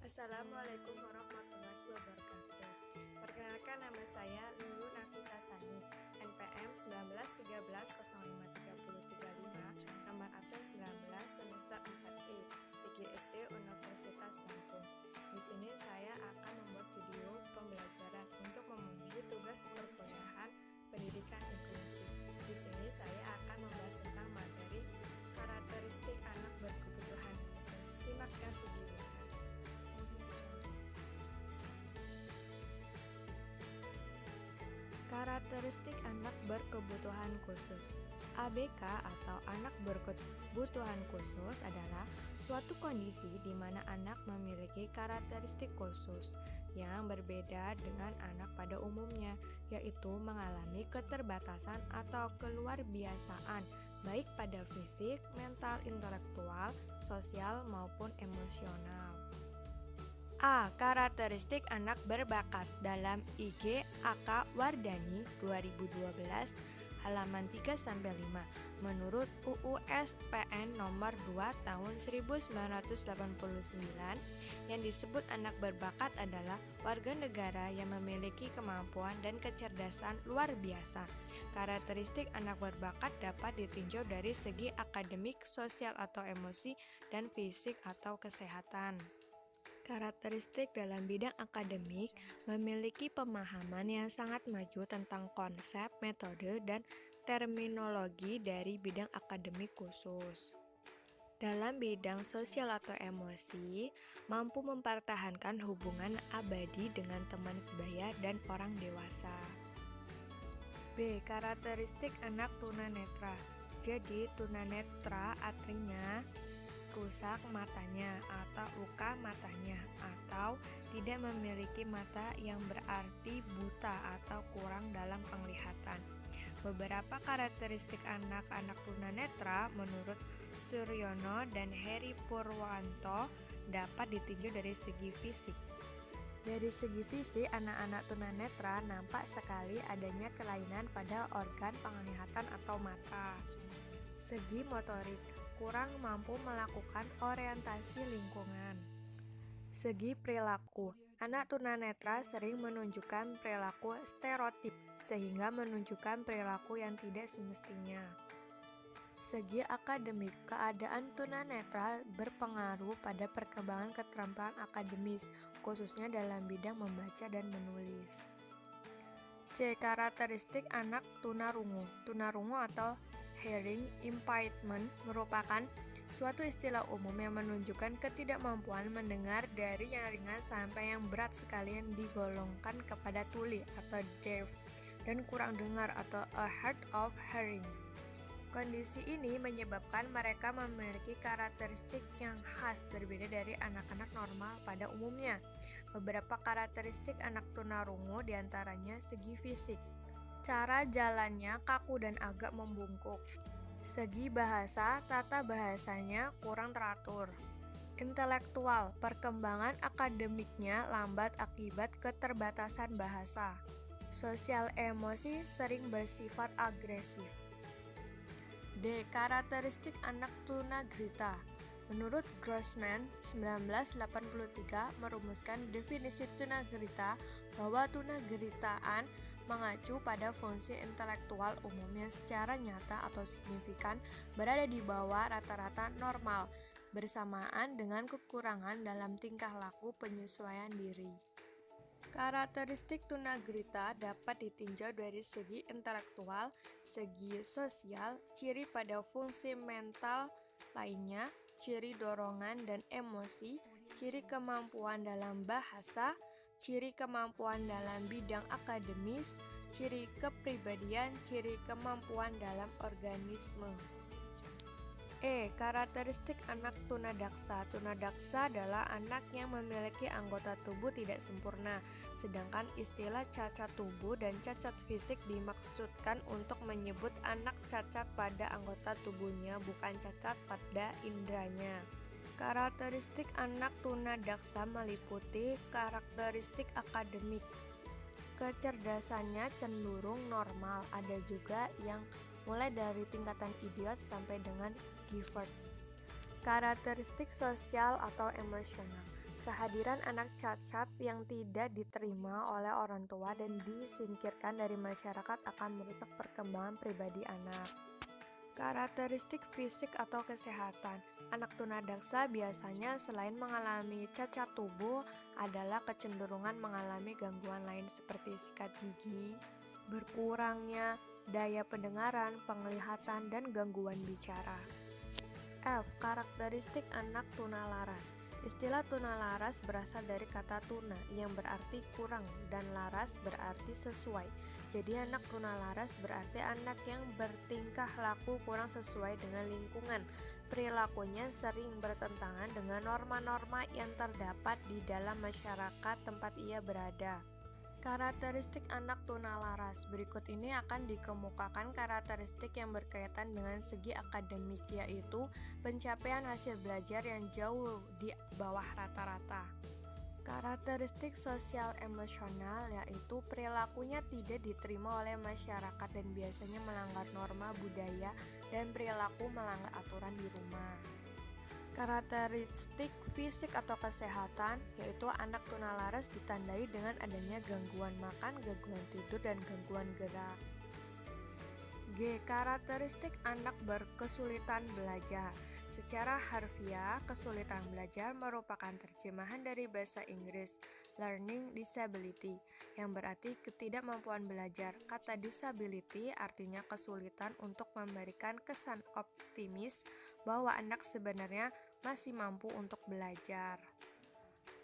Assalamualaikum warahmatullahi wabarakatuh. Perkenalkan, nama saya Lulu Nafisa Sani, NPM 1913053035, nomor absen 19, semester 4E, PGSD Universitas Lampung. Di sini saya akan membuat video pembelajaran untuk memenuhi tugas perkuliahan pendidikan inklusif. Di sini saya akan membahas tentang materi karakteristik anak berkebutuhan khusus. Simak ya videonya. Karakteristik anak berkebutuhan khusus. ABK atau anak berkebutuhan khusus adalah suatu kondisi di mana anak memiliki karakteristik khusus yang berbeda dengan anak pada umumnya, yaitu mengalami keterbatasan atau keluarbiasaan baik pada fisik, mental, intelektual, sosial maupun emosional. A. Karakteristik anak berbakat dalam IG AK Wardani 2012 halaman 3-5 menurut UU SPN nomor 2 tahun 1989 yang disebut anak berbakat adalah warga negara yang memiliki kemampuan dan kecerdasan luar biasa. Karakteristik anak berbakat dapat ditinjau dari segi akademik, sosial atau emosi, dan fisik atau kesehatan. Karakteristik dalam bidang akademik memiliki pemahaman yang sangat maju tentang konsep, metode, dan terminologi dari bidang akademik khusus. Dalam bidang sosial atau emosi, mampu mempertahankan hubungan abadi dengan teman sebaya dan orang dewasa. B. Karakteristik anak tunanetra. Jadi, tunanetra artinya rusak matanya atau luka matanya atau tidak memiliki mata yang berarti buta atau kurang dalam penglihatan. Beberapa karakteristik anak-anak tunanetra menurut Suryono dan Heri Purwanto dapat ditinjau dari segi fisik. Dari segi fisik, anak-anak tunanetra nampak sekali adanya kelainan pada organ penglihatan atau mata. Segi motorik, kurang mampu melakukan orientasi lingkungan. Segi perilaku, anak tunanetra sering menunjukkan perilaku stereotip sehingga menunjukkan perilaku yang tidak semestinya. Segi akademik, keadaan tunanetra berpengaruh pada perkembangan keterampilan akademis, khususnya dalam bidang membaca dan menulis. C. Karakteristik anak tunarungu. Tunarungu atau hearing impairment merupakan suatu istilah umum yang menunjukkan ketidakmampuan mendengar dari yang ringan sampai yang berat sekali yang digolongkan kepada tuli atau deaf dan kurang dengar atau a hard of hearing. Kondisi ini menyebabkan mereka memiliki karakteristik yang khas berbeda dari anak-anak normal pada umumnya. Beberapa karakteristik anak tunarungu diantaranya segi fisik. Cara jalannya kaku dan agak membungkuk. Segi bahasa, tata bahasanya kurang teratur. Intelektual, perkembangan akademiknya lambat akibat keterbatasan bahasa. Sosial emosi sering bersifat agresif. D. Karakteristik anak tunagrita. Menurut Grossman 1983 merumuskan definisi tunagrita bahwa tunagritaan mengacu pada fungsi intelektual umum yang secara nyata atau signifikan berada di bawah rata-rata normal, bersamaan dengan kekurangan dalam tingkah laku penyesuaian diri. Karakteristik tunagrita dapat ditinjau dari segi intelektual, segi sosial, ciri pada fungsi mental lainnya, ciri dorongan dan emosi, ciri kemampuan dalam bahasa, ciri kemampuan dalam bidang akademis, ciri kepribadian, ciri kemampuan dalam organisme. E. Karakteristik anak tunadaksa. Tunadaksa adalah anak yang memiliki anggota tubuh tidak sempurna, sedangkan istilah cacat tubuh dan cacat fisik dimaksudkan untuk menyebut anak cacat pada anggota tubuhnya, bukan cacat pada indranya. Karakteristik anak tunadaksa meliputi karakteristik akademik. Kecerdasannya cenderung normal, ada juga yang mulai dari tingkatan idiot sampai dengan Gifford. Karakteristik sosial atau emosional. Kehadiran anak cacat yang tidak diterima oleh orang tua dan disingkirkan dari masyarakat akan merusak perkembangan pribadi anak. Karakteristik fisik atau kesehatan. Anak tunadaksa biasanya selain mengalami cacat tubuh adalah kecenderungan mengalami gangguan lain seperti sikat gigi, berkurangnya daya pendengaran, penglihatan, dan gangguan bicara. F. Karakteristik anak tunalaras. Istilah tunalaras berasal dari kata tuna yang berarti kurang dan laras berarti sesuai. Jadi anak tunalaras berarti anak yang bertingkah laku kurang sesuai dengan lingkungan. Perilakunya sering bertentangan dengan norma-norma yang terdapat di dalam masyarakat tempat ia berada. Karakteristik anak tunalaras. Berikut ini akan dikemukakan karakteristik yang berkaitan dengan segi akademik, yaitu pencapaian hasil belajar yang jauh di bawah rata-rata. Karakteristik sosial emosional, yaitu perilakunya tidak diterima oleh masyarakat dan biasanya melanggar norma budaya dan perilaku melanggar aturan di rumah. Karakteristik fisik atau kesehatan, yaitu anak tunalaras ditandai dengan adanya gangguan makan, gangguan tidur, dan gangguan gerak. G. Karakteristik anak berkesulitan belajar. Secara harfiah, kesulitan belajar merupakan terjemahan dari bahasa Inggris learning disability, yang berarti ketidakmampuan belajar. Kata disability artinya kesulitan untuk memberikan kesan optimis bahwa anak sebenarnya masih mampu untuk belajar.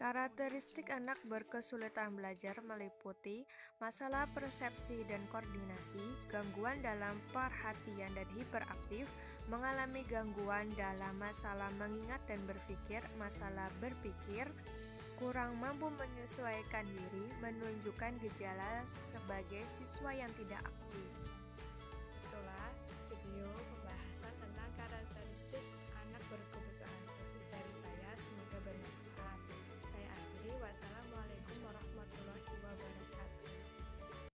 Karakteristik anak berkesulitan belajar meliputi masalah persepsi dan koordinasi, gangguan dalam perhatian dan hiperaktif, mengalami gangguan dalam masalah mengingat dan berpikir, masalah berpikir, kurang mampu menyesuaikan diri, menunjukkan gejala sebagai siswa yang tidak aktif.